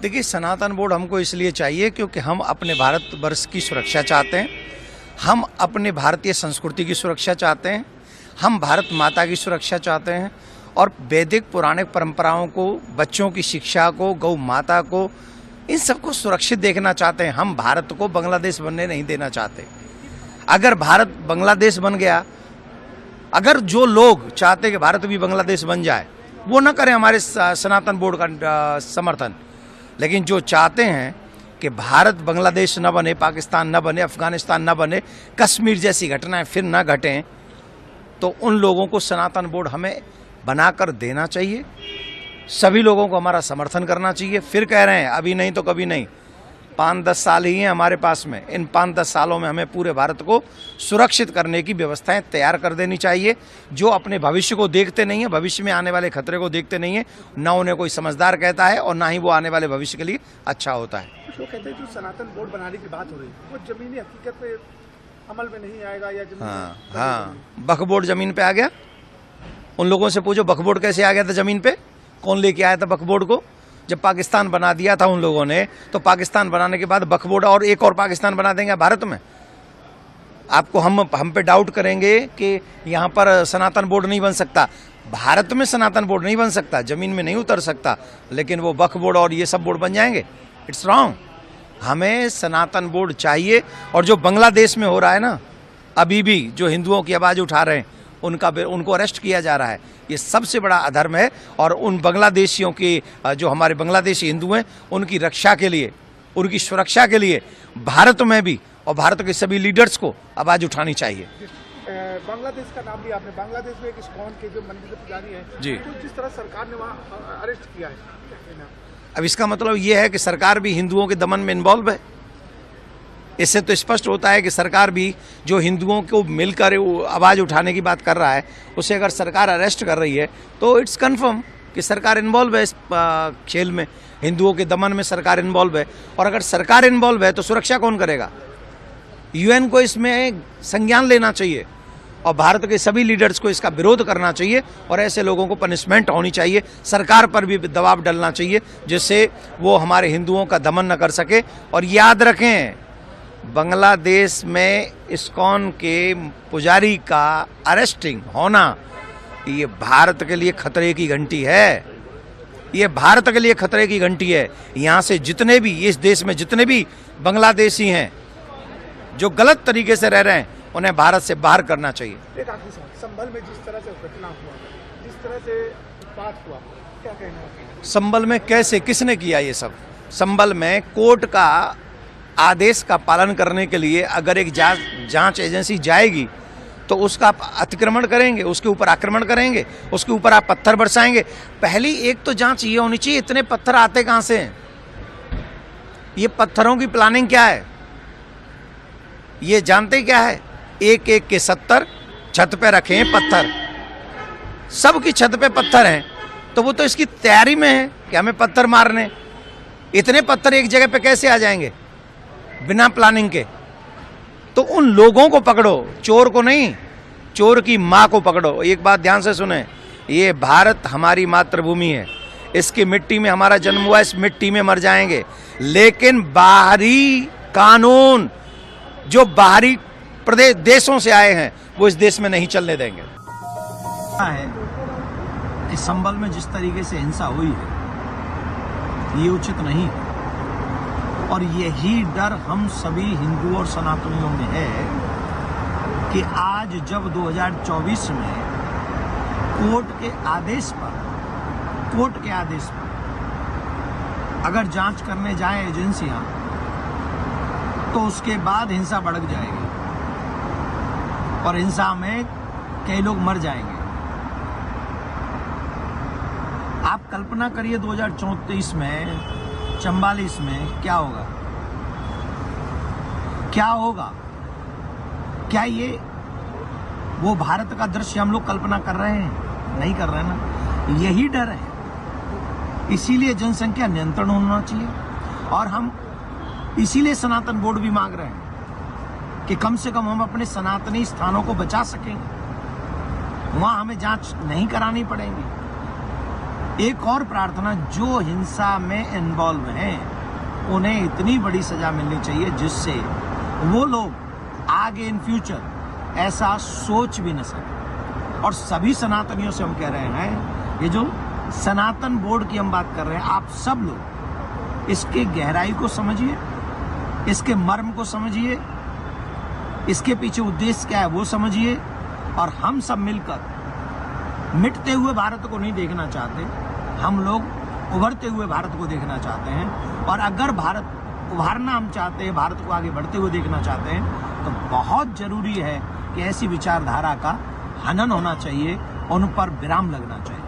देखिए, सनातन बोर्ड हमको इसलिए चाहिए क्योंकि हम अपने भारतवर्ष की सुरक्षा चाहते हैं, हम अपने भारतीय संस्कृति की सुरक्षा चाहते हैं, हम भारत माता की सुरक्षा चाहते हैं और वैदिक पौराणिक परंपराओं को, बच्चों की शिक्षा को, गौ माता को, इन सबको सुरक्षित देखना चाहते हैं। हम भारत को बांग्लादेश बनने नहीं देना चाहते। अगर भारत बांग्लादेश बन गया, अगर जो लोग चाहते कि भारत भी बांग्लादेश बन जाए, वो न करें हमारे सनातन बोर्ड का समर्थन। लेकिन जो चाहते हैं कि भारत बांग्लादेश न बने, पाकिस्तान न बने, अफगानिस्तान न बने, कश्मीर जैसी घटनाएं फिर न घटें, तो उन लोगों को सनातन बोर्ड हमें बनाकर देना चाहिए। सभी लोगों को हमारा समर्थन करना चाहिए। फिर कह रहे हैं अभी नहीं तो कभी नहीं, 5-10 साल ही हैं हमारे पास में। इन 5-10 सालों में हमें पूरे भारत को सुरक्षित करने की व्यवस्थाएं तैयार कर देनी चाहिए। जो अपने भविष्य को देखते नहीं है, भविष्य में आने वाले खतरे को देखते नहीं है, ना उन्हें कोई समझदार कहता है और ना ही वो आने वाले भविष्य के लिए अच्छा होता है। कुछ लोग कहते हैं जो सनातन बोर्ड बनाने की बात हो रही है वो जमीनी हकीकत पे अमल में नहीं आएगा या हाँ, वक्फ बोर्ड जमीन पे आ गया। उन लोगों से पूछो वक्फ बोर्ड कैसे आ गया था जमीन पे, कौन लेके आया था वक्फ बोर्ड को? जब पाकिस्तान बना दिया था उन लोगों ने, तो पाकिस्तान बनाने के बाद वक्फ बोर्ड और एक और पाकिस्तान बना देंगे भारत में। आपको हम पे डाउट करेंगे कि यहाँ पर सनातन बोर्ड नहीं बन सकता। भारत में सनातन बोर्ड नहीं बन सकता, जमीन में नहीं उतर सकता, लेकिन वो वक्फ बोर्ड और ये सब बोर्ड बन जाएंगे। It's wrong. हमें सनातन बोर्ड चाहिए। और जो बांग्लादेश में हो रहा है ना, अभी भी जो हिंदुओं की आवाज़ उठा रहे हैं, उनको अरेस्ट किया जा रहा है, ये सबसे बड़ा अधर्म है। और उन बांग्लादेशियों की, जो हमारे बांग्लादेशी हिंदू हैं, उनकी रक्षा के लिए, उनकी सुरक्षा के लिए भारत में भी और भारत के सभी लीडर्स को आवाज़ उठानी चाहिए। बांग्लादेश का नाम लिया आपने। बांग्लादेश में एक इस्कॉन के जो मंदिर के पुजारी हैं जी, तो जिस तरह सरकार ने वहाँ अरेस्ट किया है, अब इसका मतलब ये है कि सरकार भी हिंदुओं के दमन में इन्वॉल्व है। इससे तो स्पष्ट होता है कि सरकार भी जो हिंदुओं को मिलकर आवाज़ उठाने की बात कर रहा है, उसे अगर सरकार अरेस्ट कर रही है तो इट्स कंफर्म कि सरकार इन्वॉल्व है इस खेल में, हिंदुओं के दमन में सरकार इन्वॉल्व है। और अगर सरकार इन्वॉल्व है तो सुरक्षा कौन करेगा? यूएन को इसमें संज्ञान लेना चाहिए और भारत के सभी लीडर्स को इसका विरोध करना चाहिए और ऐसे लोगों को पनिशमेंट होनी चाहिए। सरकार पर भी दबाव डालना चाहिए जिससे वो हमारे हिंदुओं का दमन न कर सके। और याद रखें, बांग्लादेश में इस्कॉन के पुजारी का अरेस्टिंग होना, ये भारत के लिए खतरे की घंटी है। ये भारत के लिए खतरे की घंटी है। यहाँ से जितने भी, इस देश में जितने भी बांग्लादेशी हैं जो गलत तरीके से रह रहे हैं, उन्हें भारत से बाहर करना चाहिए। एक आखिरी सवाल, संभल में जिस तरह से घटना हुआ, जिस तरह से बात हुआ, क्या कहना है? संभल में कैसे, किसने किया ये सब? संभल में कोर्ट का आदेश का पालन करने के लिए अगर एक जांच एजेंसी जाएगी तो उसका आप अतिक्रमण करेंगे, उसके ऊपर आक्रमण करेंगे, उसके ऊपर आप पत्थर बरसाएंगे। पहली एक तो जांच ये होनी चाहिए, इतने पत्थर आते कहाँ से हैं? ये पत्थरों की प्लानिंग क्या है? ये जानते क्या है? एक एक के 70 छत पे रखे हैं पत्थर, सबकी छत पे पत्थर हैं, तो वो तो इसकी तैयारी में है कि हमें पत्थर मारने। इतने पत्थर एक जगह पे कैसे आ जाएंगे बिना प्लानिंग के? तो उन लोगों को पकड़ो, चोर को नहीं, चोर की माँ को पकड़ो। एक बात ध्यान से सुने, ये भारत हमारी मातृभूमि है, इसकी मिट्टी में हमारा जन्म हुआ, इस मिट्टी में मर जाएंगे। लेकिन बाहरी कानून जो बाहरी प्रदेश देशों से आए हैं, वो इस देश में नहीं चलने देंगे। इस संभल में जिस तरीके से हिंसा हुई है, ये उचित नहीं है। और यही डर हम सभी हिंदू और सनातनियों में है कि आज जब 2024 में कोर्ट के आदेश पर अगर जांच करने जाएं एजेंसियां, तो उसके बाद हिंसा भड़क जाएगी और हिंसा में कई लोग मर जाएंगे। आप कल्पना करिए 2034 में, 44 में क्या होगा? क्या होगा? क्या ये वो भारत का दृश्य हम लोग कल्पना कर रहे हैं? नहीं कर रहे ना। यही डर है, इसीलिए जनसंख्या नियंत्रण होना चाहिए। और हम इसीलिए सनातन बोर्ड भी मांग रहे हैं कि कम से कम हम अपने सनातनी स्थानों को बचा सकेंगे, वहां हमें जांच नहीं करानी पड़ेगी। एक और प्रार्थना, जो हिंसा में इन्वॉल्व हैं उन्हें इतनी बड़ी सजा मिलनी चाहिए जिससे वो लोग आगे इन फ्यूचर ऐसा सोच भी न सके। और सभी सनातनियों से हम कह रहे हैं, ये जो सनातन बोर्ड की हम बात कर रहे हैं, आप सब लोग इसके गहराई को समझिए, इसके मर्म को समझिए, इसके पीछे उद्देश्य क्या है वो समझिए। और हम सब मिलकर मिटते हुए भारत को नहीं देखना चाहते, हम लोग उभरते हुए भारत को देखना चाहते हैं। और अगर भारत उभारना हम चाहते हैं, भारत को आगे बढ़ते हुए देखना चाहते हैं, तो बहुत जरूरी है कि ऐसी विचारधारा का हनन होना चाहिए, उन पर विराम लगना चाहिए।